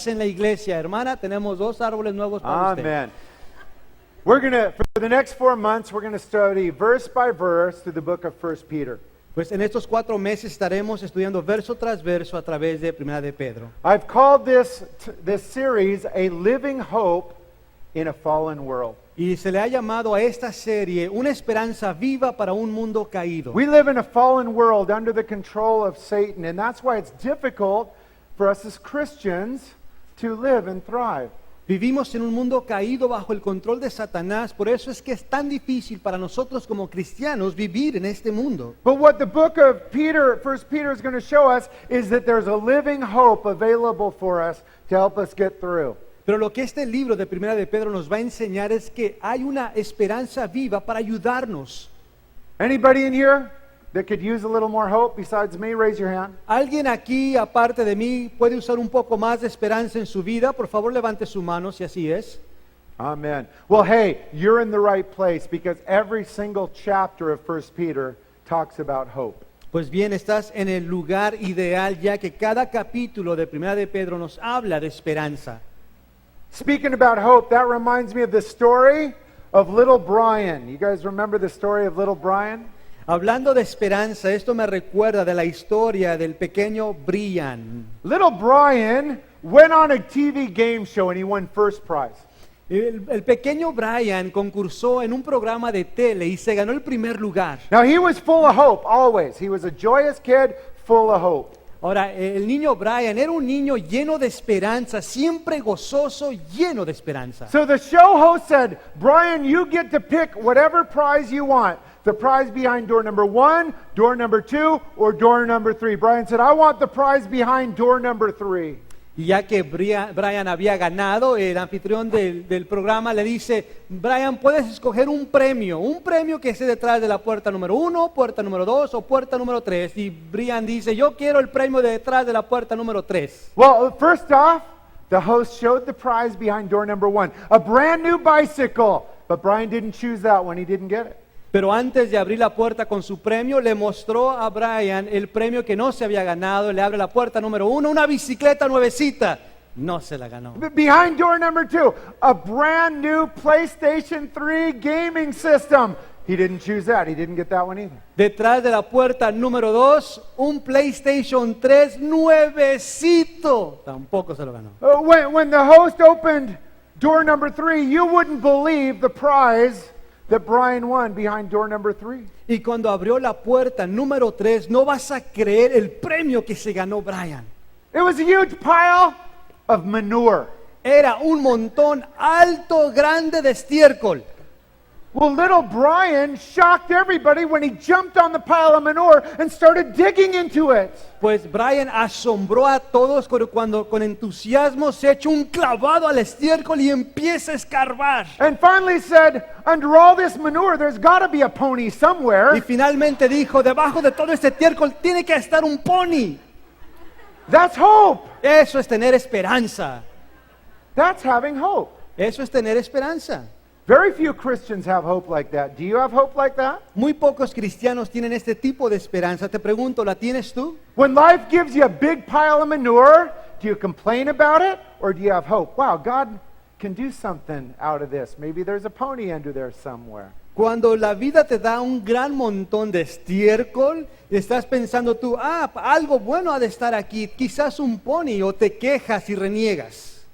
en la iglesia, hermana, tenemos 2 árboles nuevos para usted. Amen. We're going to, for the next 4 months, we're going to study verse by verse through the book of 1 Peter. Pues en estos 4 meses estaremos estudiando verso tras verso a través de Primera de Pedro. I've called this series a living hope in a fallen world. Y se le ha llamado a esta serie una esperanza viva para un mundo caído. We live in a fallen world under the control of Satan, and that's why it's difficult for us as Christians to live and thrive. Vivimos en un mundo caído bajo el control de Satanás, por eso es que es tan difícil para nosotros como cristianos vivir en este mundo. But what the book of Peter, 1 Peter, is going to show us is that there's a living hope available for us to help us get through. Pero lo que este libro de Primera de Pedro nos va a enseñar es que hay una esperanza viva para ayudarnos. Anybody in here that could use a little more hope besides me? Raise your hand. ¿Alguien aquí, aparte de mí, puede usar un poco más de esperanza en su vida? Por favor, levante su mano si así es. Amen. Well, hey, you're in the right place because every single chapter of 1 Peter talks about hope. Pues bien, estás en el lugar ideal, ya que cada capítulo de Primera de Pedro nos habla de esperanza. Speaking about hope, that reminds me of the story of little Brian. You guys remember the story of little Brian? Hablando de esperanza, esto me recuerda de la historia del pequeño Brian. Little Brian went on a TV game show and he won first prize. El pequeño Brian concursó en un programa de tele y se ganó el primer lugar. Now he was full of hope always. He was a joyous kid full of hope. Ahora, el niño Brian era un niño lleno de esperanza, siempre gozoso, lleno de esperanza. So the show host said, Brian, you get to pick whatever prize you want. The prize behind door number 1, door number 2, or door number 3. Brian said, I want the prize behind door number 3. Y ya que Brian había ganado, el anfitrión del programa le dice, Brian, puedes escoger un premio que esté detrás de la puerta número 1, puerta número 2 o puerta número 3. Y Brian dice, yo quiero el premio de detrás de la puerta número 3. Well, first off, the host showed the prize behind door number 1, a brand new bicycle. But Brian didn't choose that one. He didn't get it. Pero antes de abrir la puerta con su premio, le mostró a Brian el premio que no se había ganado. Le abre la puerta número 1, una bicicleta nuevecita. No se la ganó. Behind door number 2, a brand new PlayStation 3 gaming system. He didn't choose that. He didn't get that one either. Detrás de la puerta número 2, un PlayStation 3 nuevecito. Tampoco se lo ganó. When the host opened door number 3, you wouldn't believe the prize that Brian won behind door number 3. Y cuando abrió la puerta número 3, no vas a creer el premio que se ganó Brian. It was a huge pile of manure. Era un montón alto, grande de estiércol. Well, little Brian shocked everybody when he jumped on the pile of manure and started digging into it. Pues Brian asombró a todos cuando con entusiasmo se echó un clavado al estiércol y empieza a escarbar. And finally said, under all this manure, there's got to be a pony Y somewhere. finalmente dijo, debajo de todo este estiércol tiene que estar un pony. That's hope. Eso es tener esperanza. That's having hope. Eso es tener esperanza. Very few Christians have hope like that. Do you have hope like that? Muy pocos cristianos tienen este tipo de esperanza. Te pregunto, ¿la tienes tú? When life gives you a big pile of manure, do you complain about it or do you have hope? Wow, God can do something out of this. Maybe there's a pony under there somewhere. Cuando la vida te da un gran montón de estiércol, estás pensando tú, algo bueno ha de estar aquí, quizás un pony, o te quejas y reniegas.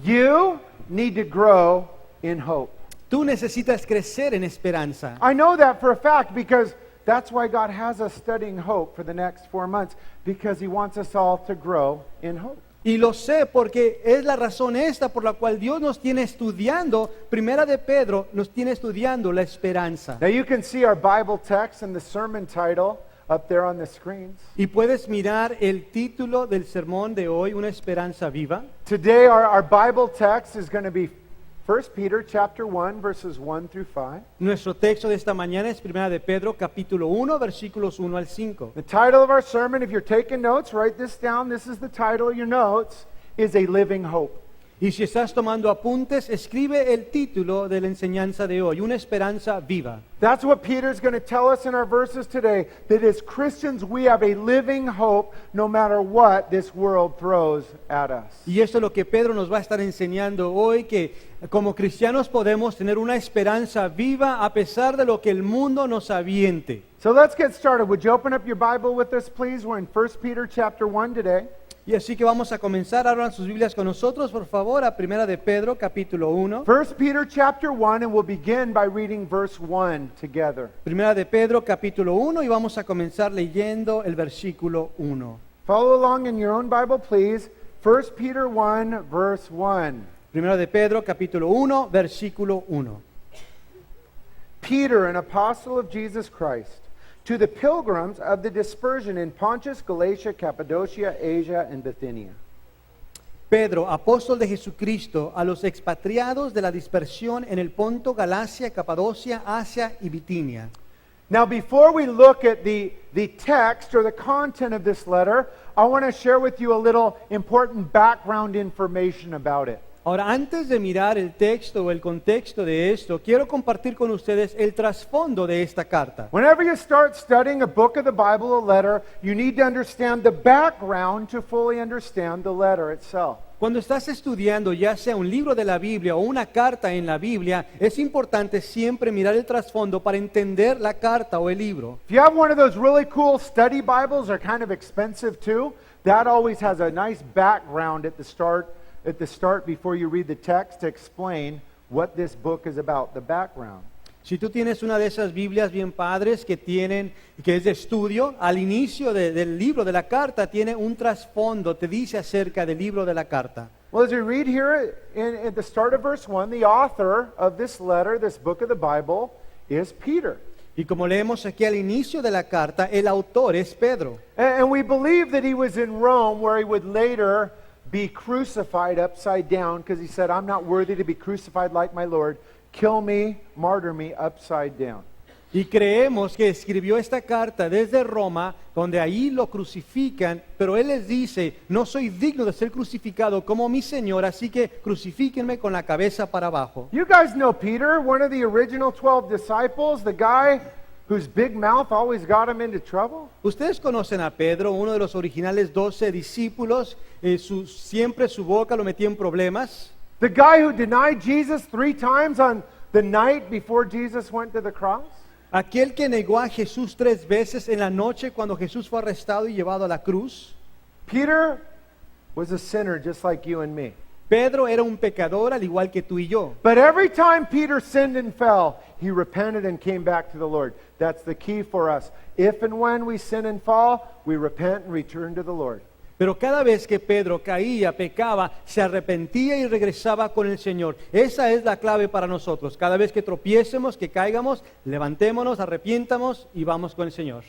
You need to grow in hope. Tú necesitas crecer en esperanza. I know that for a fact because that's why God has us studying hope for the next 4 months, because He wants us all to grow in hope. Y lo sé porque es la razón esta por la cual Dios nos tiene estudiando, Primera de Pedro nos tiene estudiando la esperanza. Now you can see our Bible text and the sermon title up there on the screens. Y puedes mirar el título del sermón de hoy, Una esperanza viva. Today our Bible text is going to be 1 Peter chapter 1 verses 1 through 5. Nuestro texto de esta mañana es Primera de Pedro capítulo 1 versículos 1 al 5. The title of our sermon, if you're taking notes, write this down. This is the title of your notes, is A Living Hope. Y si estás tomando apuntes, escribe el título de la enseñanza de hoy, Una esperanza viva. That's what Peter's going to tell us in our verses today, that as Christians we have a living hope no matter what this world throws at us. Y esto es lo que Pedro nos va a estar enseñando hoy, que como cristianos podemos tener una esperanza viva a pesar de lo que el mundo nos aviente. So let's get started. Would you open up your Bible with us, please? We're in 1 Peter chapter 1 today. Y así que vamos a comenzar. Abran sus Biblias con nosotros, por favor, a Primera de Pedro, capítulo 1. 1 Peter chapter 1, and we'll begin by reading verse 1 together. Primera de Pedro, capítulo 1, y vamos a comenzar leyendo el versículo 1. Follow along in your own Bible, please. 1 Peter 1, verse 1. Primera de Pedro, capítulo 1, versículo 1. Peter, an apostle of Jesus Christ, to the pilgrims of the dispersion in Pontus, Galatia, Cappadocia, Asia, and Bithynia. Pedro, apóstol de Jesucristo, a los expatriados de la dispersión en el Ponto, Galacia, Capadocia, Asia y Bitinia. Now, before we look at the text or the content of this letter, I want to share with you a little important background information about it. Ahora, antes de mirar el texto o el contexto de esto, quiero compartir con ustedes el trasfondo de esta carta. Whenever you start studying a book of the Bible, a letter, you need to understand the background to fully understand the letter itself. Cuando estás estudiando ya sea un libro de la Biblia o una carta en la Biblia, es importante siempre mirar el trasfondo para entender la carta o el libro. If you have one of those really cool study Bibles, they're kind of expensive too, that always has a nice background at the start before you read the text to explain what this book is about, the background. Si tú tienes una de esas Biblias bien padres que es de estudio, al inicio del libro de la carta tiene un trasfondo, te dice acerca del libro de la carta. Well, as we read here at the start of verse 1, the author of this letter, this book of the Bible, is Peter. Y como leemos aquí al inicio de la carta, el autor es Pedro. And we believe that he was in Rome, where he would later be crucified upside down, because he said, I'm not worthy to be crucified like my Lord. Kill me, martyr me upside down. Y creemos que escribió esta carta desde Roma, donde ahí lo crucifican, pero él les dice, no soy digno de ser crucificado como mi Señor, así que crucifíquenme con la cabeza para abajo. You guys know Peter, one of the original 12 disciples, the guy whose big mouth always got him into trouble? Ustedes conocen a Pedro, uno de los originales 12 discípulos, siempre su boca lo metía en problemas. The guy who denied Jesus 3 times on the night before Jesus went to the cross? Aquel que negó a Jesús 3 veces en la noche cuando Jesús fue arrestado y llevado a la cruz. Peter was a sinner just like you and me. Pedro era un pecador al igual que tú y yo. But every time Peter sinned and fell, he repented and came back to the Lord. That's the key for us. If and when we sin and fall, we repent and return to the Lord. Pero cada vez que Pedro caía, pecaba, se arrepentía y regresaba con el Señor. Esa es la clave para nosotros. Cada vez que tropiecemos, que caigamos, levantémonos, arrepientamos y vamos con el Señor.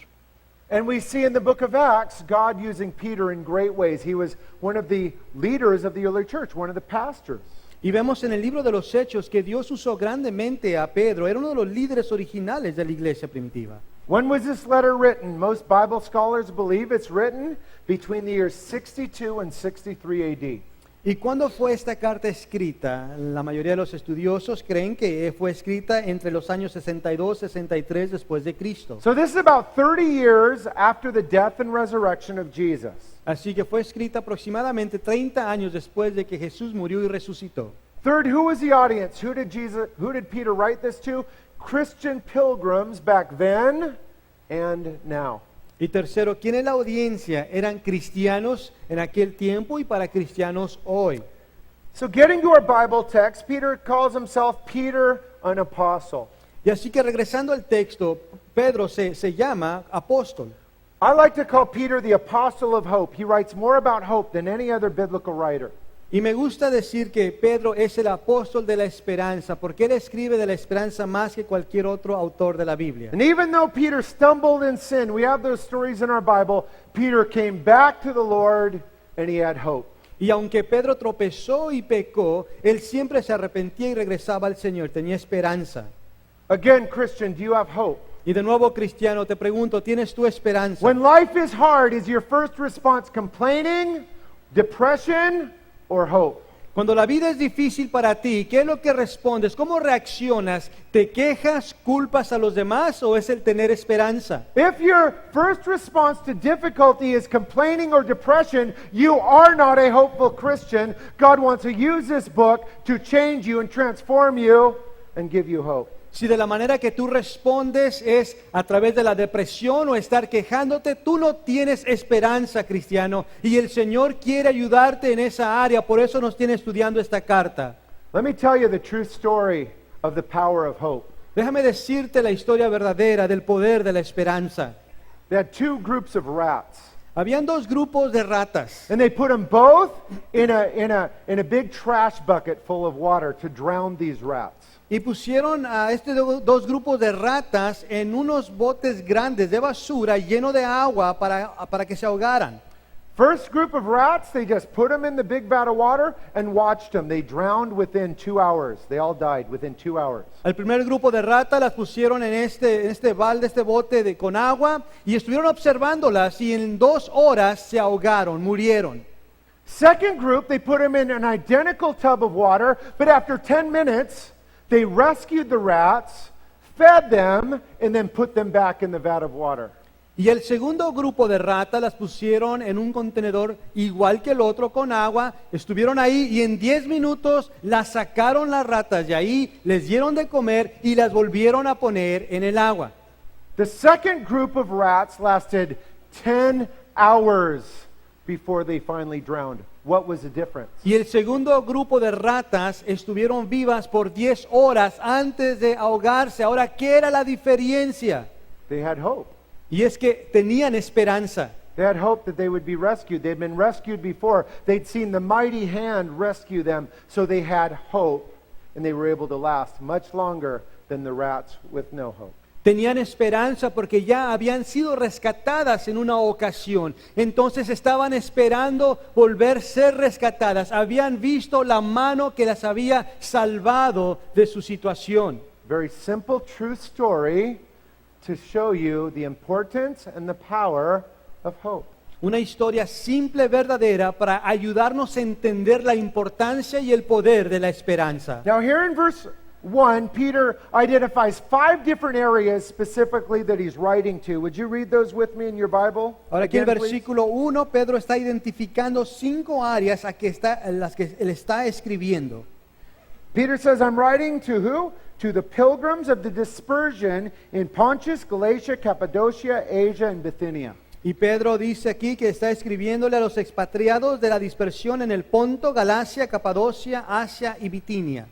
And we see in the book of Acts, God using Peter in great ways. He was one of the leaders of the early church, one of the pastors. Y vemos en el libro de los Hechos que Dios usó grandemente a Pedro. Era uno de los líderes originales de la iglesia primitiva. When was this letter written? Most Bible scholars believe it's written between the years 62 and 63 AD. ¿Y cuándo fue esta carta escrita? La mayoría de los estudiosos creen que fue escrita entre los años 62 y 63 después de Cristo. So this is about 30 years after the death and resurrection of Jesus. Así que fue escrita aproximadamente 30 años después de que Jesús murió y resucitó. Third, who was the audience? Who did Peter write this to? Christian pilgrims back then and now. Y tercero, ¿quién es la audiencia? Eran cristianos en aquel tiempo y para cristianos hoy. So getting to our Bible text, Peter calls himself Peter, an apostle. Y así que regresando al texto, Pedro se llama apóstol. I like to call Peter the apostle of hope. He writes more about hope than any other biblical writer. Y me gusta decir que Pedro es el apóstol de la esperanza, porque él escribe de la esperanza más que cualquier otro autor de la Biblia. And even though Peter stumbled in sin, we have those stories in our Bible, Peter came back to the Lord and he had hope. Y aunque Pedro tropezó y pecó, él siempre se arrepentía y regresaba al Señor, tenía esperanza. Again, Christian, do you have hope? Y de nuevo, cristiano, te pregunto, ¿tienes tu esperanza? When life is hard, is your first response complaining, depression, or hope? Cuando la vida es difícil para ti, ¿qué es lo que respondes? ¿Cómo reaccionas? ¿Te quejas, culpas a los demás o es el tener esperanza? If your first response to difficulty is complaining or depression, you are not a hopeful Christian. God wants to use this book to change you and transform you and give you hope. Si de la manera que tú respondes es a través de la depresión o estar quejándote, tú no tienes esperanza, cristiano, y el Señor quiere ayudarte en esa área, por eso nos tiene estudiando esta carta. Let me tell you the true story of the power of hope. Déjame decirte la historia verdadera del poder de la esperanza. They had two groups of rats, Habían dos grupos de ratas and they put them both in a big trash bucket full of water to drown these rats. y pusieron a estos dos grupos de ratas en unos botes grandes de basura lleno de agua para que se ahogaran. First group of rats, they just put them in the big vat of water and watched them. They drowned within 2 hours. They all died within 2 hours. Al primer grupo de ratas las pusieron en este balde, este bote con agua y estuvieron observándolas y en 2 horas se ahogaron, murieron. Second group, they put them in an identical tub of water, but after 10 minutes, they rescued the rats, fed them, and then put them back in the vat of water. Y el segundo grupo de ratas las pusieron en un contenedor igual que el otro con agua, estuvieron ahí y en 10 minutos las sacaron las ratas de ahí, les dieron de comer y las volvieron a poner en el agua. The second group of rats lasted 10 hours before they finally drowned. What was the difference? Y el segundo grupo de ratas estuvieron vivas por 10 horas antes de ahogarse. Ahora, ¿qué era la diferencia? They had hope. Y es que tenían esperanza. They had hope that they would be rescued. They'd been rescued before. They'd seen the mighty hand rescue them, so they had hope, and they were able to last much longer than the rats with no hope. Tenían esperanza porque ya habían sido rescatadas en una ocasión. Entonces estaban esperando volver a ser rescatadas. Habían visto la mano que las había salvado de su situación. Very simple, true story to show you the importance and the power of hope. Una historia simple, verdadera, para ayudarnos a entender la importancia y el poder de la esperanza. Now here in verse 1, Peter identifies 5 different areas specifically that he's writing to. Would you read those with me in your Bible? Ahora aquí en el Again, please? versículo 1, Pedro está identificando 5 áreas en las que él está escribiendo. Peter says, I'm writing to who? To the pilgrims of the dispersion in Pontus, Galatia, Cappadocia, Asia, and Bithynia. Y Pedro dice aquí que está escribiéndole a los expatriados de la dispersión en el Ponto, Galacia, Capadocia, Asia y Bitinia.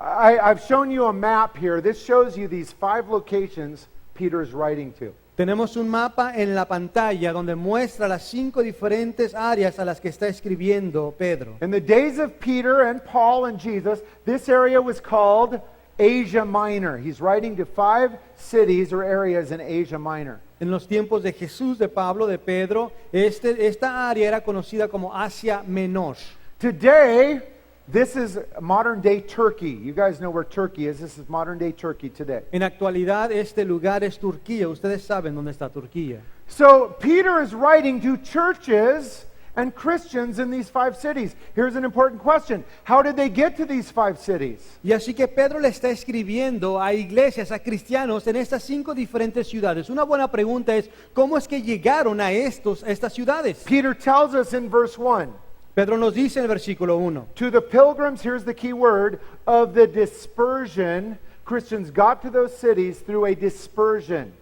I've shown you a map here. This shows you these 5 locations Peter is writing to. Tenemos un mapa en la pantalla donde muestra las 5 diferentes áreas a las que está escribiendo Pedro. In the days of Peter and Paul and Jesus, this area was called Asia Minor. He's writing to 5 cities or areas in Asia Minor. En los tiempos de Jesús, de Pablo, de Pedro, esta área era conocida como Asia Menor. Today, this is modern day Turkey. You guys know where Turkey is. This is modern day Turkey today. En actualidad este lugar es Turquía. Ustedes saben dónde está Turquía. So Peter is writing to churches and Christians in these 5 cities. Here's an important question. How did they get to these 5 cities? Y así que Pedro le está escribiendo a iglesias, a cristianos en estas 5 diferentes ciudades. Una buena pregunta es, ¿cómo es que llegaron a estas ciudades? Peter tells us in verse 1. Pedro nos dice en el versículo 1. To the pilgrims, here's the key word, of the dispersion. Christians got to those cities through a dispersion.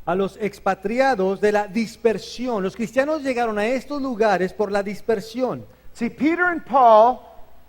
A los expatriados de la dispersión. Los cristianos llegaron a estos lugares por la dispersión. See, Peter and Paul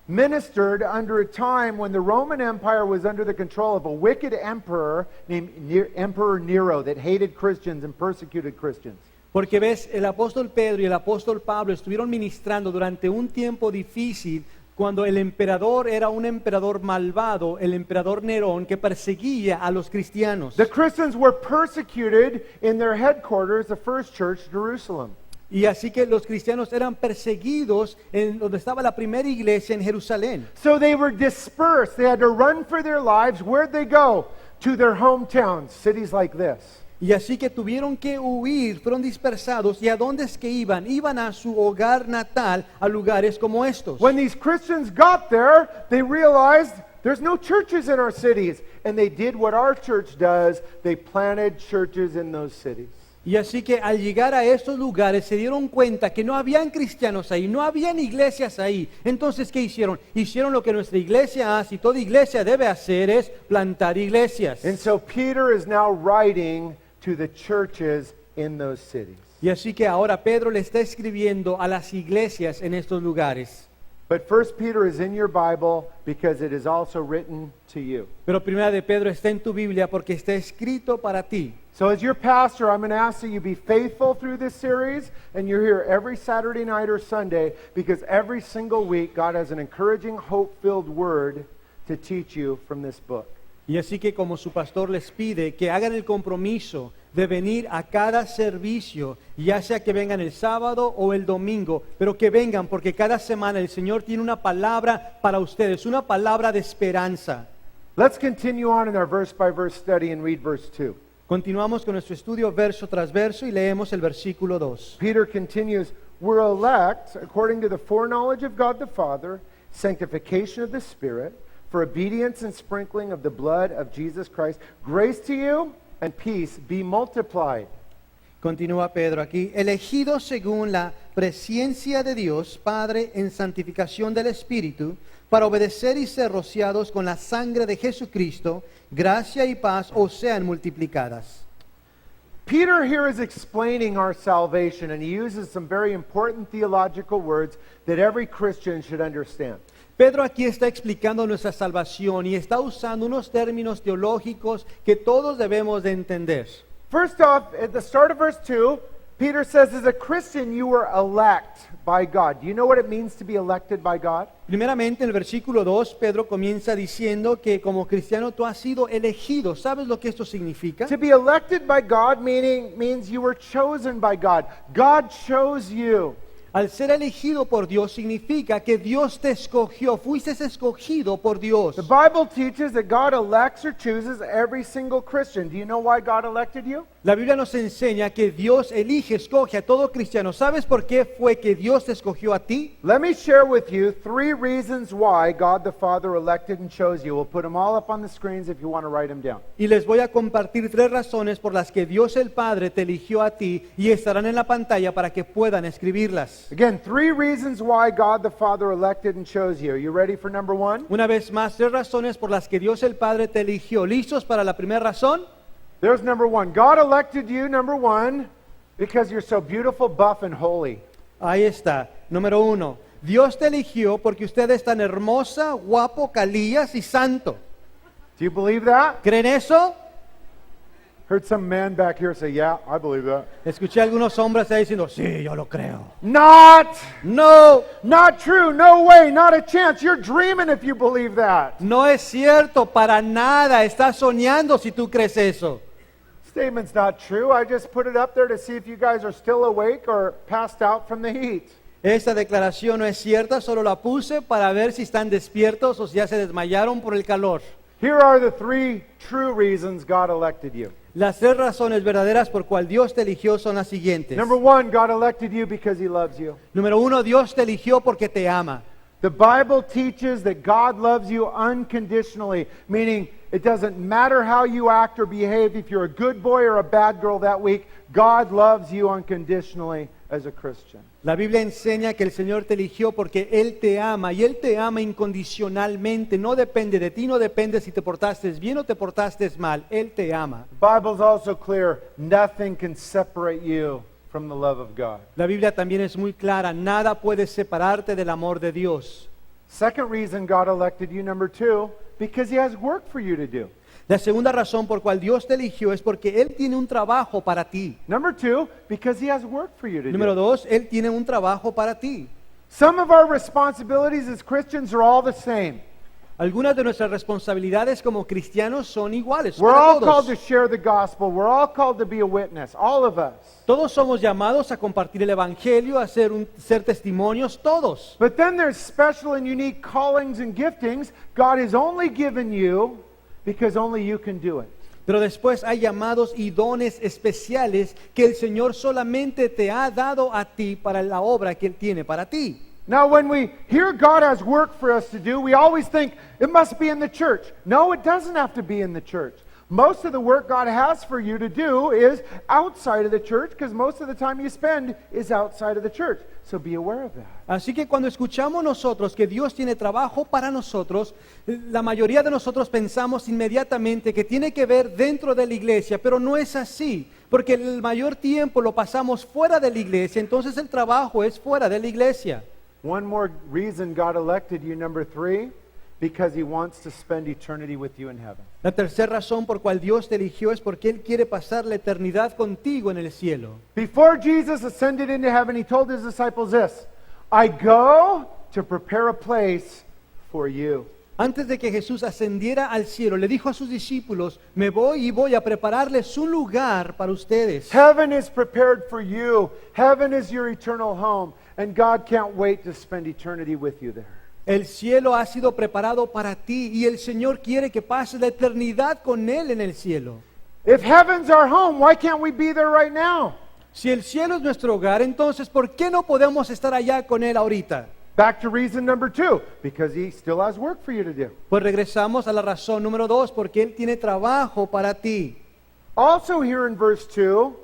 ministered under a time when the Roman Empire was under the control of a wicked emperor named Emperor Nero that hated Christians and persecuted Christians. Porque ves, el apóstol Pedro y el apóstol Pablo estuvieron ministrando durante un tiempo difícil cuando el emperador era un emperador malvado, el emperador Nerón, que perseguía a los cristianos. The Christians were persecuted in their headquarters, the first church, Jerusalem. Y así que los cristianos eran perseguidos en donde estaba la primera iglesia en Jerusalén. So they were dispersed. They had to run for their lives. Where'd they go? To their hometowns, cities like this. Y así que tuvieron que huir, fueron dispersados. ¿Y a dónde es que iban? Iban a su hogar natal, a lugares como estos. When these Christians got there, they realized there's no churches in our cities. And they did what our church does. They planted churches in those cities. Y así que al llegar a estos lugares se dieron cuenta que no habían cristianos ahí, no habían iglesias ahí. Entonces, ¿qué hicieron? Hicieron lo que nuestra iglesia hace y toda iglesia debe hacer, es plantar iglesias. And so Peter is now writing to the churches in those cities. Y así que ahora Pedro le está escribiendo a las iglesias en estos lugares. But 1 Peter is in your Bible because it is also written to you. Pero primera de Pedro está en tu Biblia porque está escrito para ti. So as your pastor, I'm going to ask that you be faithful through this series, and you're here every Saturday night or Sunday, because every single week God has an encouraging, hope-filled word to teach you from this book. Y así que como su pastor les pide que hagan el compromiso de venir a cada servicio, ya sea que vengan el sábado o el domingo, pero que vengan porque cada semana el Señor tiene una palabra para ustedes, una palabra de esperanza. Let's continue on in our verse-by-verse study and read verse 2. Continuamos con nuestro estudio verso tras verso y leemos el versículo 2. Peter continues, "We're elect according to the foreknowledge of God the Father, sanctification of the Spirit, for obedience and sprinkling of the blood of Jesus Christ. Grace to you and peace be multiplied." Continúa Pedro aquí, elegidos según la presciencia de Dios Padre en santificación del Espíritu, para obedecer y ser rociados con la sangre de Jesucristo, gracia y paz os sean multiplicadas. Peter here is explaining our salvation, and he uses some very important theological words that every Christian should understand. Pedro aquí está explicando nuestra salvación y está usando unos términos teológicos que todos debemos de entender. First off, at the start of verse 2, Peter says, as a Christian, you were elect by God. Do you know what it means to be elected by God? Primeramente, en el versículo 2, Pedro comienza diciendo que como cristiano tú has sido elegido. ¿Sabes lo que esto significa? To be elected by God means you were chosen by God. God chose you. Al ser elegido por Dios significa que Dios te escogió, fuiste escogido por Dios. The Bible teaches that God elects or chooses every single Christian. Do you know why God elected you? La Biblia nos enseña que Dios elige, escoge a todo cristiano. ¿Sabes por qué fue que Dios te escogió a ti? Let me share with you 3 reasons why God the Father elected and chose you. We'll put them all up on the screens if you want to write them down. Y les voy a compartir 3 razones por las que Dios el Padre te eligió a ti y estarán en la pantalla para que puedan escribirlas. Again, 3 reasons why God the Father elected and chose you. Are you ready for number 1? Una vez más, 3 razones por las que Dios el Padre te eligió. ¿Listos para la primera razón? There's number 1. God elected you, number 1, because you're so beautiful, buff, and holy. Ahí está. Número 1. Dios te eligió porque usted es tan hermosa, guapo, calías y santo. Do you believe that? ¿Creen eso? Heard some man back here say, yeah, I believe that. Escuché a algunos hombres ahí diciendo, sí, yo lo creo. Not No, true, no way, not a chance. You're dreaming if you believe that. no es cierto para nada. Estás soñando si tú crees eso. Statement's not true. I just put it up there to see if you guys are still awake or passed out from the heat. Esta declaración no es cierta, solo la puse para ver si están despiertos o si ya se desmayaron por el calor. Here are the 3 true reasons God elected you. Las 3 razones verdaderas por cual Dios te eligió son las siguientes. Number 1, God elected you because He loves you. Número 1, Dios te eligió porque te ama. The Bible teaches that God loves you unconditionally, meaning it doesn't matter how you act or behave, if you're a good boy or a bad girl that week, God loves you unconditionally as a Christian. La Biblia enseña que el Señor te eligió porque Él te ama y Él te ama incondicionalmente. No depende de ti, no depende si te portaste bien o te portaste mal. Él te ama. The Bible's also clear, nothing can separate you from the love of God. La Biblia también es muy clara. Nada puede separarte del amor de Dios. Second reason God elected you, number 2, because He has work for you to do. La segunda razón por cual Dios te eligió es porque Él tiene un trabajo para ti. Number 2, because He has work for you to Número do. 2, Él tiene un trabajo para ti. Some of our responsibilities as Christians are all the same. Algunas de nuestras responsabilidades como cristianos son iguales. We're para all todos. called to share the gospel. We're all called to be a witness, all of us. Todos somos llamados a compartir el evangelio, a ser testimonios, todos. But then there's special and unique callings and giftings God has only given you because only you can do it. Pero después hay llamados y dones especiales que el Señor solamente te ha dado a ti para la obra que Él tiene para ti. Now, when we hear God has work for us to do, we always think it must be in the church. No, it doesn't have to be in the church. Most of the work God has for you to do is outside of the church, because most of the time you spend is outside of the church. So be aware of that. Así que cuando escuchamos nosotros que Dios tiene trabajo para nosotros, la mayoría de nosotros pensamos inmediatamente que tiene que ver dentro de la iglesia, pero no es así, porque el mayor tiempo lo pasamos fuera de la iglesia, entonces el trabajo es fuera de la iglesia. One more reason God elected you, number 3, because He wants to spend eternity with you in heaven. La tercera razón por cual Dios te eligió es porque Él quiere pasar la eternidad contigo en el cielo. Before Jesus ascended into heaven, He told His disciples this, I go to prepare a place for you. Antes de que Jesús ascendiera al cielo, le dijo a sus discípulos, me voy y voy a prepararles un lugar para ustedes. Heaven is prepared for you. Heaven is your eternal home. And God can't wait to spend eternity with you there. El cielo ha sido preparado para ti y el Señor quiere que pases la eternidad con Él en el cielo. If heaven's our home, why can't we be there right now? Si el cielo es nuestro hogar, entonces ¿por qué no podemos estar allá con Él ahorita? Back to reason number 2, because He still has work for you to do. Pues regresamos a la razón número 2, porque Él tiene trabajo para ti. Also here in verse 2,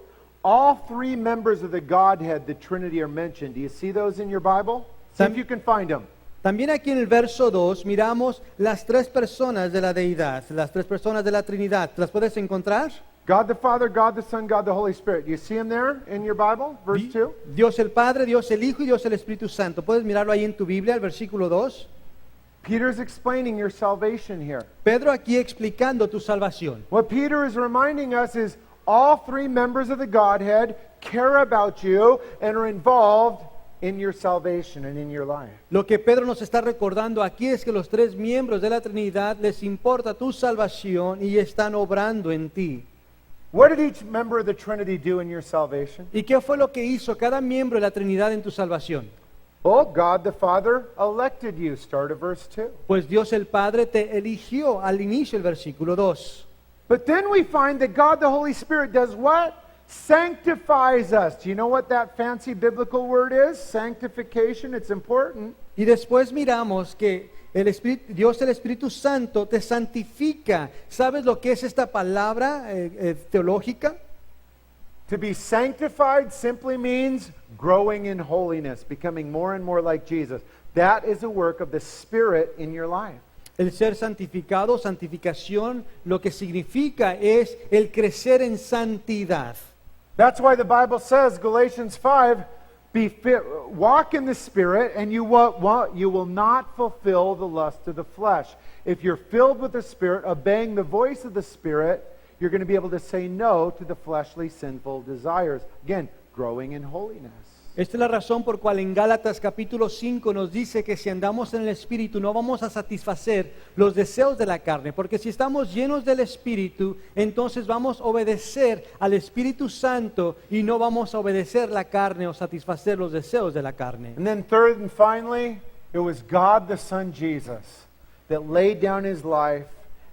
all 3 members of the Godhead, the Trinity, are mentioned. Do you see those in your Bible? See if you can find them. También aquí en el verso 2 miramos las 3 personas de la deidad, las 3 personas de la Trinidad. ¿Las puedes encontrar? God the Father, God the Son, God the Holy Spirit. Do you see them there in your Bible? Verse 2? Dios el Padre, Dios el Hijo y Dios el Espíritu Santo. ¿Puedes mirarlo ahí en tu Biblia, el versículo 2? Peter's explaining your salvation here. Pedro aquí explicando tu salvación. What Peter is reminding us is all 3 members of the Godhead care about you and are involved in your salvation and in your life. Lo que Pedro nos está recordando aquí es que los 3 miembros de la Trinidad les importa tu salvación y están obrando en ti. What did each member of the Trinity do in your salvation? ¿Y qué fue lo que hizo cada miembro de la Trinidad en tu salvación? Well, God the Father elected you. Start at verse 2. Pues Dios el Padre te eligió al inicio del versículo 2. But then we find that God the Holy Spirit does what? Sanctifies us. Do you know what that fancy biblical word is? Sanctification. It's important. Y después miramos que Dios el Espíritu Santo te santifica. ¿Sabes lo que es esta palabra teológica? To be sanctified simply means growing in holiness, becoming more and more like Jesus. That is a work of the Spirit in your life. El ser santificado, santificación, lo que significa es el crecer en santidad. That's why the Bible says, Galatians 5, walk in the Spirit and you will not fulfill the lust of the flesh. If you're filled with the Spirit, obeying the voice of the Spirit, you're going to be able to say no to the fleshly sinful desires. Again, growing in holiness. Esta es la razón por cual en Gálatas capítulo 5 nos dice que si andamos en el Espíritu no vamos a satisfacer los deseos de la carne, porque si estamos llenos del Espíritu, entonces vamos a obedecer al Espíritu Santo y no vamos a obedecer la carne o satisfacer los deseos de la carne. And then third and finally, it was God the Son Jesus that laid down His life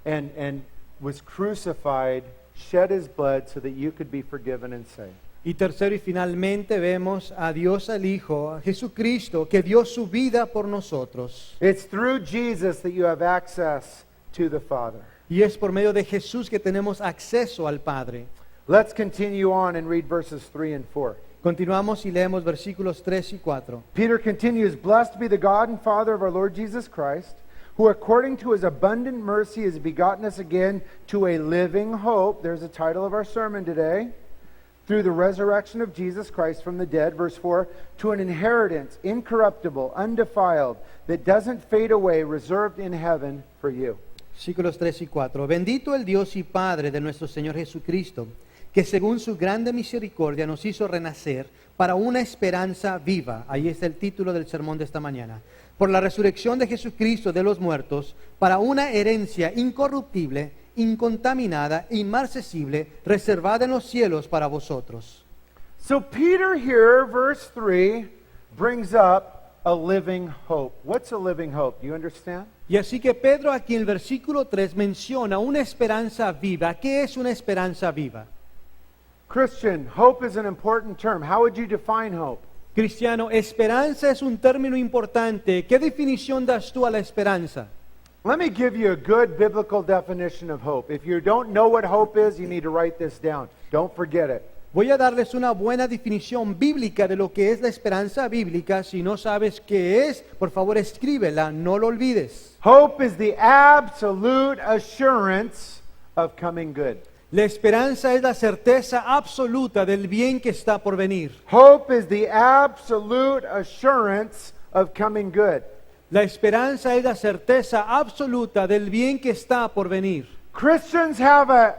and was crucified, shed His blood so that you could be forgiven and saved. Y tercero y finalmente vemos a Dios el Hijo, a Jesucristo, que dio su vida por nosotros. It's through Jesus that you have access to the Father. Y es por medio de Jesús que tenemos acceso al Padre. Let's continue on and read verses 3 and 4. Continuamos y leemos versículos 3 y 4. Peter continues, Blessed be the God and Father of our Lord Jesus Christ, who according to His abundant mercy has begotten us again to a living hope. There's the title of our sermon today. Through the resurrection of Jesus Christ from the dead, verse 4, to an inheritance incorruptible, undefiled, that doesn't fade away, reserved in heaven for you. Versículos 3 y 4. Bendito el Dios y Padre de nuestro Señor Jesucristo, que según su grande misericordia nos hizo renacer para una esperanza viva. Ahí está el título del sermón de esta mañana. Por la resurrección de Jesucristo de los muertos, para una herencia incorruptible, incontaminada, inmarcesible, reservada en los cielos para vosotros. So Peter here, verse 3, brings up a living hope. What's a living hope? Do you understand? Y así que Pedro aquí en el versículo 3 menciona una esperanza viva. ¿Qué es una esperanza viva? Christian, hope is an important term. How would you define hope? Cristiano, esperanza es un término importante. ¿Qué definición das tú a la esperanza? Let me give you a good biblical definition of hope. If you don't know what hope is, you need to write this down. Don't forget it. Voy a darles una buena definición bíblica de lo que es la esperanza bíblica. Si no sabes qué es, por favor escríbela, no lo olvides. Hope is the absolute assurance of coming good. La esperanza es la certeza absoluta del bien que está por venir. Hope is the absolute assurance of coming good. La esperanza es la certeza absoluta del bien que está por venir. Christians have a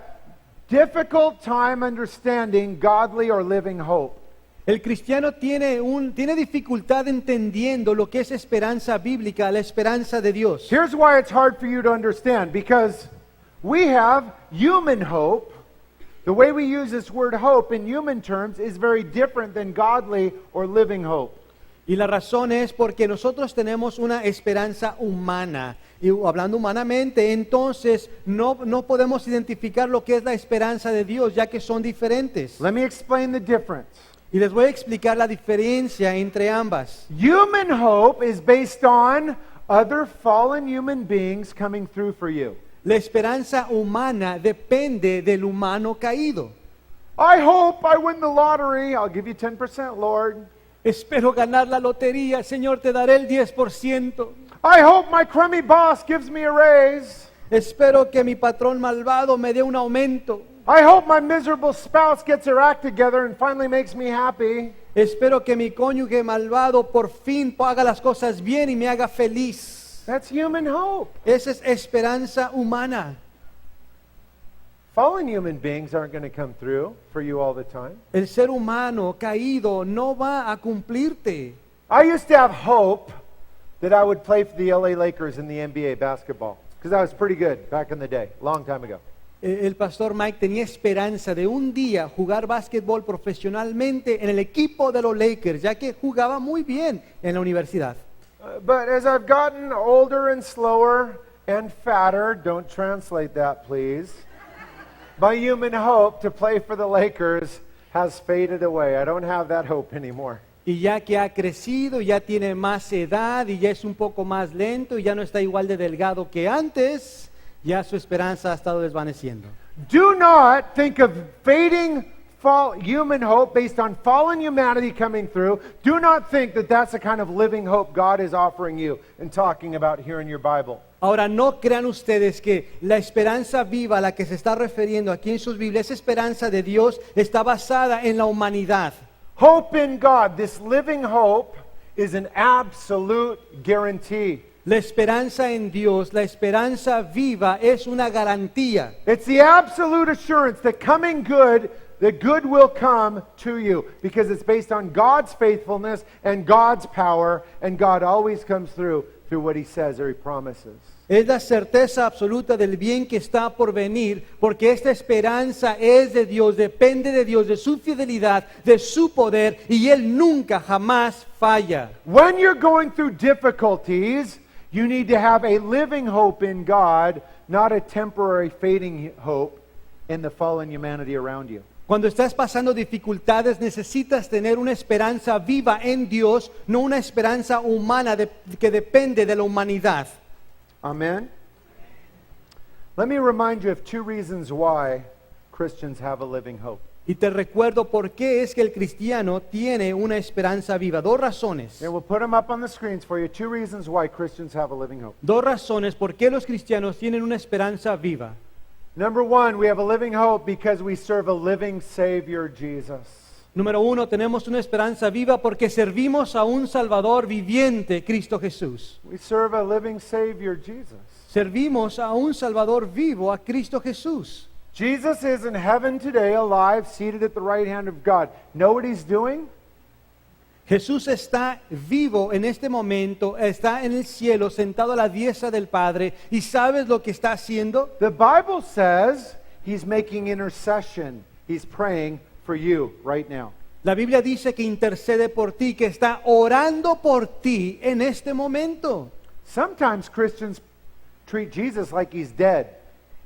difficult time understanding godly or living hope. El cristiano tiene dificultad entendiendo lo que es esperanza bíblica, la esperanza de Dios. Here's why it's hard for you to understand, because we have human hope. The way we use this word hope in human terms is very different than godly or living hope. Y la razón es porque nosotros tenemos una esperanza humana. Y hablando humanamente, entonces no podemos identificar lo que es la esperanza de Dios, ya que son diferentes. Let me explain the difference. Y les voy a explicar la diferencia entre ambas. Human hope is based on other fallen human beings coming through for you. La esperanza humana depende del humano caído. I hope I win the lottery. I'll give you 10%, Lord. Espero ganar la lotería, Señor, te daré el 10%. I hope my crummy boss gives me a raise. Espero que mi patrón malvado me dé un aumento. I hope my miserable spouse gets her act together and finally makes me happy. Espero que mi cónyuge malvado por fin haga las cosas bien y me haga feliz. That's human hope. Esa es esperanza humana. Fallen human beings aren't going to come through for you all the time. El ser humano caído no va a cumplirte. I used to have hope that I would play for the LA Lakers in the NBA basketball because I was pretty good back in the day, long time ago. El pastor Mike tenía esperanza de un día jugar básquetbol profesionalmente en el equipo de los Lakers, ya que jugaba muy bien en la universidad. But as I've gotten older and slower and fatter, don't translate that please, my human hope to play for the Lakers has faded away. I don't have that hope anymore. Y ya que ha crecido, ya tiene más edad y ya es un poco más lento y ya no está igual de delgado que antes, ya su esperanza ha estado desvaneciendo. Do not think of fading human hope based on fallen humanity coming through. Do not think that that's the kind of living hope God is offering you and talking about here in your Bible. Ahora, no crean ustedes que la esperanza viva a la que se está refiriendo aquí en sus Biblias, esa esperanza de Dios, está basada en la humanidad. Hope in God, this living hope, is an absolute guarantee. La esperanza en Dios, la esperanza viva, es una garantía. It's the absolute assurance that coming good, that good will come to you, because it's based on God's faithfulness and God's power, and God always comes through what He says or He promises. Es la certeza absoluta del bien que está por venir, porque esta esperanza es de Dios, depende de Dios, de su fidelidad, de su poder, y Él nunca, jamás falla. When you're going through difficulties, you need to have a living hope in God, not a temporary fading hope in the fallen humanity around you. Cuando estás pasando dificultades, necesitas tener una esperanza viva en Dios, no una esperanza humana que depende de la humanidad. Amen? Let me remind you of two reasons why Christians have a living hope. Y te recuerdo por qué es que el cristiano tiene una esperanza viva. Dos razones. And we'll put them up on the screens for you. Two reasons why Christians have a living hope. Dos razones por qué los cristianos tienen una esperanza viva. Number one, we have a living hope because we serve a living Savior, Jesus. Número uno, tenemos una esperanza viva porque servimos a un Salvador viviente, Cristo Jesús. We serve a living Savior, Jesus. Servimos a un Salvador vivo, a Cristo Jesús. Jesus is in heaven today, alive, seated at the right hand of God. Know what He's doing? Jesús está vivo en este momento, está en el cielo, sentado a la diestra del Padre. ¿Y sabes lo que está haciendo? The Bible says He's making intercession. He's praying for you right now. La Biblia dice que intercede por ti, que está orando por ti en este momento. Sometimes Christians treat Jesus like he's dead.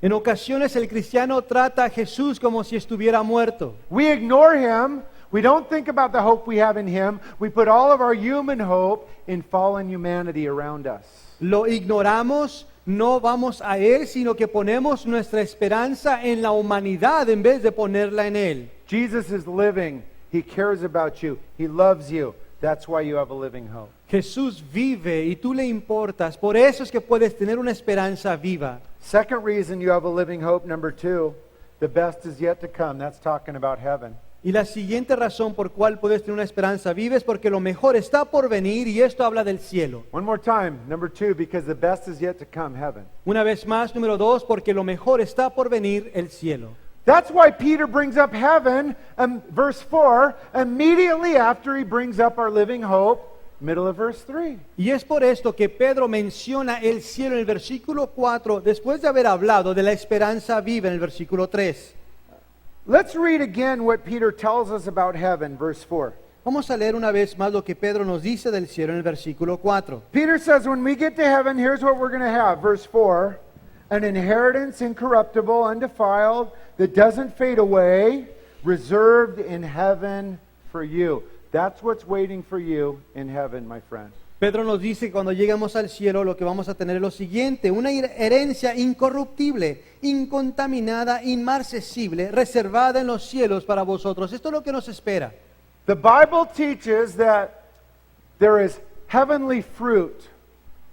En ocasiones el cristiano trata a Jesús como si estuviera muerto. We ignore him. We don't think about the hope we have in him. We put all of our human hope in fallen humanity around us. Lo ignoramos, no vamos a Él, sino que ponemos nuestra esperanza en la humanidad en vez de ponerla en Él. Jesus is living. He cares about you. He loves you. That's why you have a living hope. Jesús vive y tú le importas, por eso es que puedes tener una esperanza viva. Second reason you have a living hope, number 2, the best is yet to come. That's talking about heaven. Y la siguiente razón por cual puedes tener una esperanza viva es porque lo mejor está por venir y esto habla del cielo. One more time, number 2, because the best is yet to come, heaven. Una vez más, número 2, porque lo mejor está por venir, el cielo. That's why Peter brings up heaven, verse 4, immediately after he brings up our living hope, middle of verse 3. Y es por esto que Pedro menciona el cielo en el versículo 4, después de haber hablado de la esperanza viva en el versículo 3. Let's read again what Peter tells us about heaven, verse 4. Vamos a leer una vez más lo que Pedro nos dice del cielo en el versículo 4. Peter says, when we get to heaven, here's what we're going to have. Verse 4, an inheritance incorruptible, undefiled, that doesn't fade away, reserved in heaven for you. That's what's waiting for you in heaven, my friend. Pedro nos dice que cuando lleguemos al cielo lo que vamos a tener es lo siguiente, una herencia incorruptible, incontaminada, inmarcesible, reservada en los cielos para vosotros. Esto es lo que nos espera. The Bible teaches that there is heavenly fruit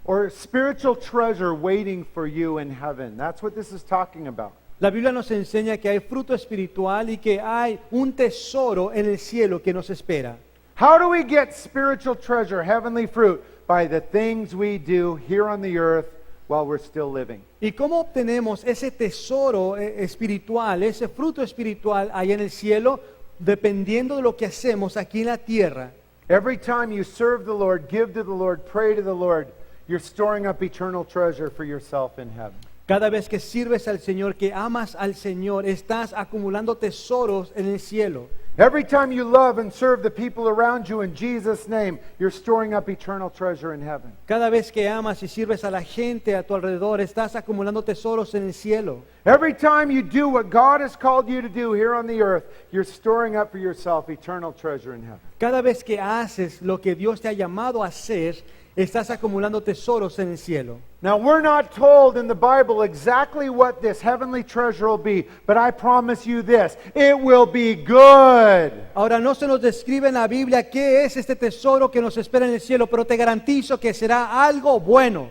or spiritual treasure waiting for you in heaven. That's what this is talking about. La Biblia nos enseña que hay fruto espiritual y que hay un tesoro en el cielo que nos espera. How do we get spiritual treasure, heavenly fruit? By the things we do here on the earth while we're still living. ¿Y cómo obtenemos ese tesoro espiritual, ese fruto espiritual allá en el cielo? Dependiendo de lo que hacemos aquí en la tierra. Every time you serve the Lord, give to the Lord, pray to the Lord, you're storing up eternal treasure for yourself in heaven. Cada vez que sirves al Señor, que amas al Señor, estás acumulando tesoros en el cielo. Every time you love and serve the people around you in Jesus' name, you're storing up eternal treasure in heaven. Cada vez que amas y sirves a la gente a tu alrededor, estás acumulando tesoros en el cielo. Every time you do what God has called you to do here on the earth, you're storing up for yourself eternal treasure in heaven. Cada vez que haces lo que Dios te ha llamado a hacer, estás acumulando tesoros en el cielo. Now, we're not told in the Bible exactly what this heavenly treasure will be, but I promise you this, it will be good. Ahora no se nos describe en la Biblia qué es este tesoro que nos espera en el cielo, pero te garantizo que será algo bueno.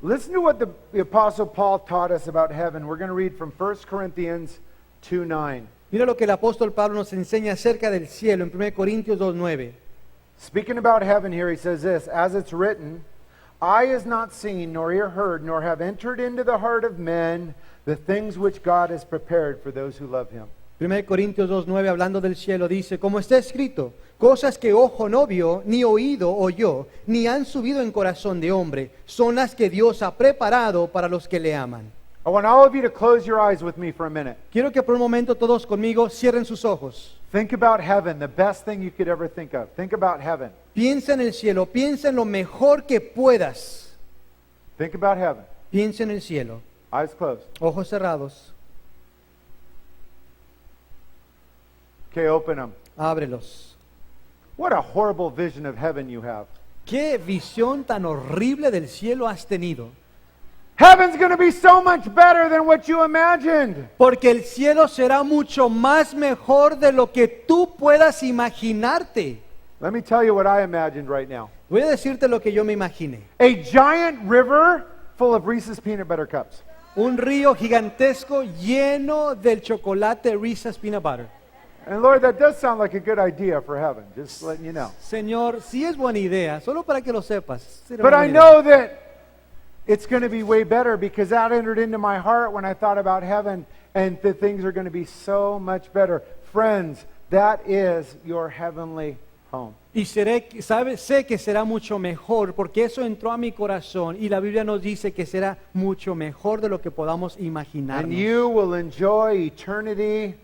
Listen to what the Apostle Paul taught us about heaven. We're going to read from 1 Corinthians 2:9. Mira lo que el apóstol Pablo nos enseña acerca del cielo en 1 Corintios 2:9. Speaking about heaven here, he says this, as it's written, eye has not seen, nor ear heard, nor have entered into the heart of men the things which God has prepared for those who love him. 1 Corintios 2:9, hablando del cielo, dice, como está escrito, cosas que ojo no vio, ni oído oyó, ni han subido en corazón de hombre, son las que Dios ha preparado para los que le aman. I want all of you to close your eyes with me for a minute. Quiero que por un momento todos conmigo cierren sus ojos. Think about heaven, the best thing you could ever think of. Think about heaven. Piensa en el cielo, piensa en lo mejor que puedas. Think about heaven. Piensa en el cielo, Eyes closed. ojos cerrados, Okay, open them. ábrelos. What a horrible vision of heaven you have. ¿Qué visión tan horrible del cielo has tenido? Heaven's going to be so much better than what you imagined. Porque el cielo será mucho más mejor de lo que tú puedas imaginarte. Let me tell you what I imagined right now. Voy a decirte lo que yo me imaginé. A giant river full of Reese's peanut butter cups. Un río gigantesco lleno del chocolate Reese's Peanut Butter. And Lord, that does sound like a good idea for heaven, just letting you know. Señor, sí es buena idea, solo para que lo sepas. Será But buena I idea. know that it's going to be way better because that entered into my heart when I thought about heaven and that things are going to be so much better. Friends, that is your heavenly home. Y sé que será mucho mejor porque eso entró a mi corazón y la Biblia nos dice que será mucho mejor de lo que podamos And imaginarnos. you will enjoy eternity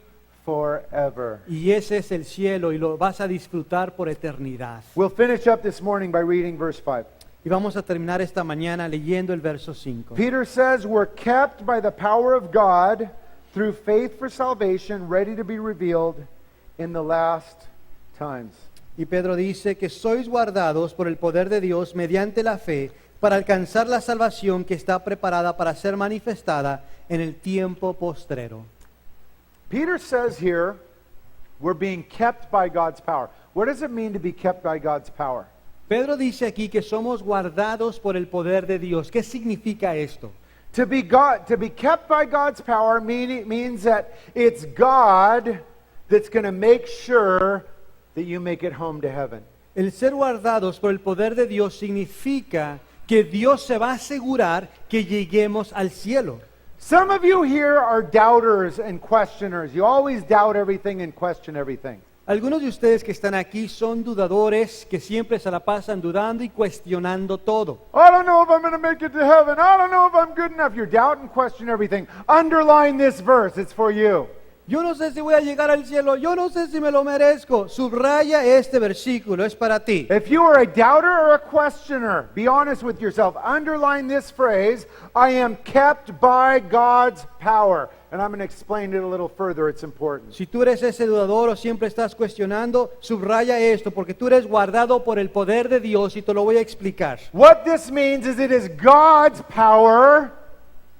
forever. Y ese es el cielo y lo vas a disfrutar por eternidad. We'll finish up this morning by reading verse 5. Y vamos a terminar esta mañana leyendo el verso 5. Peter says we're kept by the power of God through faith for salvation, ready to be revealed in the last times. Y Pedro dice que sois guardados por el poder de Dios mediante la fe para alcanzar la salvación que está preparada para ser manifestada en el tiempo postrero. Peter says here, we're being kept by God's power. What does it mean to be kept by God's power? Pedro dice aquí que somos guardados por el poder de Dios. ¿Qué significa esto? To be kept by God's power means that it's God that's going to make sure that you make it home to heaven. El ser guardados por el poder de Dios significa que Dios se va a asegurar que lleguemos al cielo. Some of you here are doubters and questioners. You always doubt everything and question everything. Algunos de ustedes que están aquí son dudadores que siempre se la pasan dudando y cuestionando todo. I don't know if I'm going to make it to heaven. I don't know if I'm good enough. You doubt and question everything. Underline this verse. It's for you. Yo no sé si voy a llegar al cielo, yo no sé si me lo merezco. Subraya este versículo, es para ti. If you are a doubter or a questioner, be honest with yourself. Underline this phrase, I am kept by God's power. And I'm going to explain it a little further. It's important. Si tú eres ese dudador o siempre estás cuestionando, subraya esto, porque tú eres guardado por el poder de Dios y te lo voy a explicar. What this means is it is God's power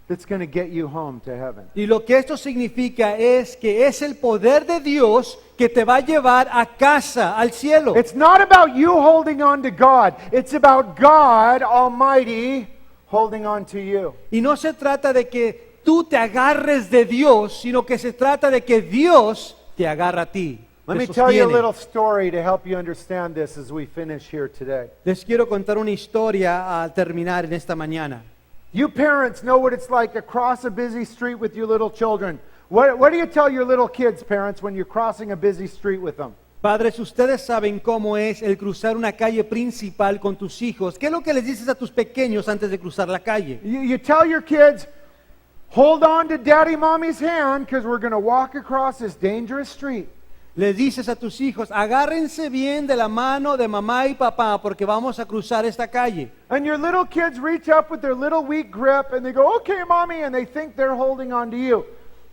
that's going to get you home to heaven. Y lo que esto significa es que es el poder de Dios que te va a llevar a casa, al cielo. It's not about you holding on to God. It's about God Almighty holding on to you. Y no se trata de que tú te agarres de Dios, sino que se trata de que Dios te agarra a ti. Let te me tell you a sostiene. little story to help you understand this as we finish here today. Les quiero contar una historia al terminar en esta mañana. You parents know what it's like to cross a busy street with your little children. What do you tell your little kids, parents, when you're crossing a busy street with them? Padres, ustedes saben cómo es el cruzar una calle principal con tus hijos. ¿Qué es lo que les dices a tus pequeños antes de cruzar la calle? You tell your kids, hold on to daddy, mommy's hand because we're going to walk across this dangerous street. Les dices a tus hijos, agárrense bien de la mano de mamá y papá porque vamos a cruzar esta calle. And your little kids reach up with their little weak grip and they go, okay, mommy, and they think they're holding on to you.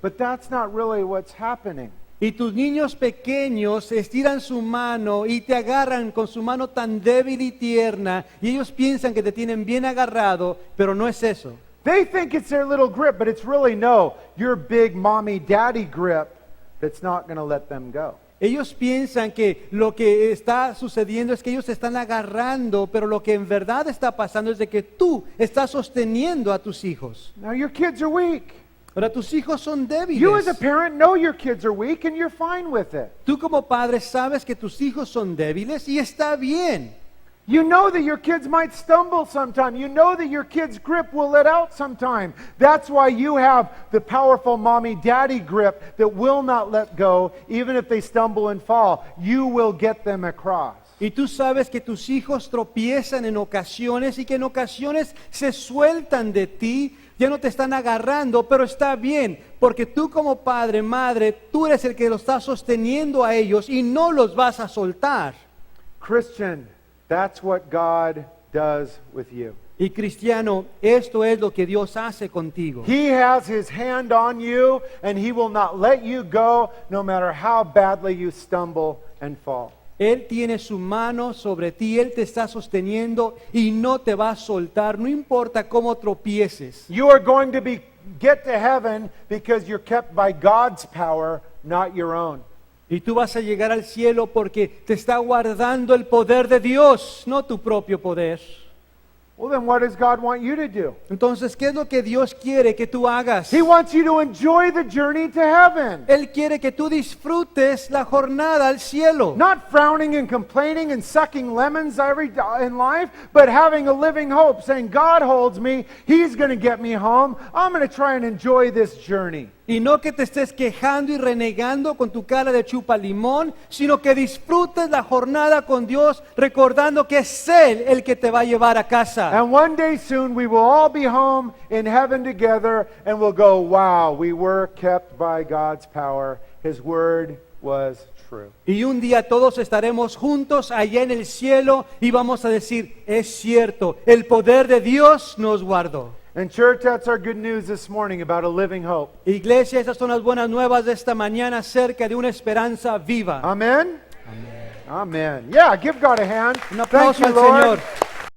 But that's not really what's happening. Y tus niños pequeños estiran su mano y te agarran con su mano tan débil y tierna y ellos piensan que te tienen bien agarrado, pero no es eso. They think it's their little grip, but it's really no, your big mommy, daddy grip that's not going to let them go. Ellos piensan que lo que está sucediendo es que ellos se están agarrando, pero lo que en verdad está pasando es de que tú estás sosteniendo a tus hijos. Now your kids are weak. Ahora tus hijos son You as a débiles. parent know your kids are weak and you're fine with it. Tú como padre sabes que tus hijos son débiles y está bien. You know that your kids might stumble sometime. You know that your kid's grip will let out sometime. That's why you have the powerful mommy-daddy grip that will not let go, even if they stumble and fall. You will get them across. Y tú sabes que tus hijos tropiezan en ocasiones y que en ocasiones se sueltan de ti, ya no te están agarrando, pero está bien, porque tú como padre, madre, tú eres el que los está sosteniendo a ellos y no los vas a soltar. Christian, that's what God does with you. Y cristiano, esto es lo que Dios hace contigo. He has His hand on you, and He will not let you go, no matter how badly you stumble and fall. Él tiene su mano sobre ti, Él te está sosteniendo y no te va a soltar, no importa cómo tropieces. You are going to get to heaven because you're kept by God's power, not your own. Y tú vas a llegar al cielo porque te está guardando el poder de Dios, no tu propio poder. Well, then what does God want you to do? Entonces, ¿qué es lo que Dios quiere que tú hagas? He wants you to enjoy the journey to heaven. Él quiere que tú disfrutes la jornada al cielo. Not frowning and complaining and sucking lemons in life, but having a living hope, saying, God holds me, He's going to get me home, I'm going to try and enjoy this journey. Y no que te estés quejando y renegando con tu cara de chupa limón, sino que disfrutes la jornada con Dios, recordando que es Él el que te va a llevar a casa. And one day soon we will all be home in heaven together and we'll go, wow, we were kept by God's power. His word was true. Y un día todos estaremos juntos allá en el cielo y vamos a decir, es cierto, el poder de Dios nos guardó. And church, that's our good news this morning about a living hope. Iglesia, estas son las buenas nuevas de esta mañana acerca de una esperanza viva. Amen? Amen. Yeah, give God a hand. Un aplauso Thank you, al Lord. Señor.